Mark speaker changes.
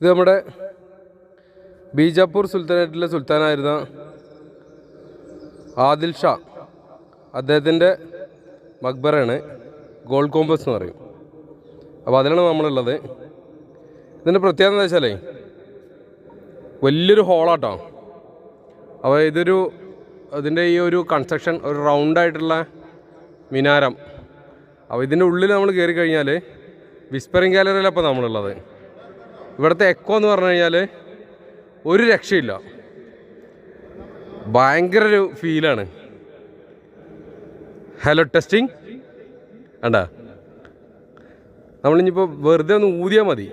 Speaker 1: ഇത് നമ്മുടെ ബീജാപ്പൂർ സുൽത്താനേറ്റിലെ സുൽത്താനായിരുന്ന ആദിൽ ഷാ അദ്ദേഹത്തിൻ്റെ മക്ബറയാണ്. ഗോൾഡ് കോമ്പസ് എന്ന് പറയും. അപ്പോൾ അതിലാണ് നമ്മളുള്ളത്. ഇതിൻ്റെ പ്രത്യേകത എന്താ വെച്ചാലേ വലിയൊരു ഹോളാട്ടോ. അപ്പോൾ ഇതിൻ്റെ ഈ ഒരു കൺസ്ട്രക്ഷൻ ഒരു റൗണ്ടായിട്ടുള്ള മിനാരം. അപ്പോൾ ഇതിൻ്റെ ഉള്ളിൽ നമ്മൾ കയറി കഴിഞ്ഞാൽ വിസ്പറിങ് ഗാലറിയിലപ്പോൾ നമ്മളുള്ളത്. ഇവിടുത്തെ എക്കോ എന്ന് പറഞ്ഞു കഴിഞ്ഞാൽ ഒരു രക്ഷയില്ല, ഭയങ്കര ഒരു ഫീലാണ്. ഹലോ ടെസ്റ്റിംഗ് വേണ്ട, നമ്മളിനിപ്പോൾ വെറുതെ ഒന്ന് ഊതിയാൽ മതി.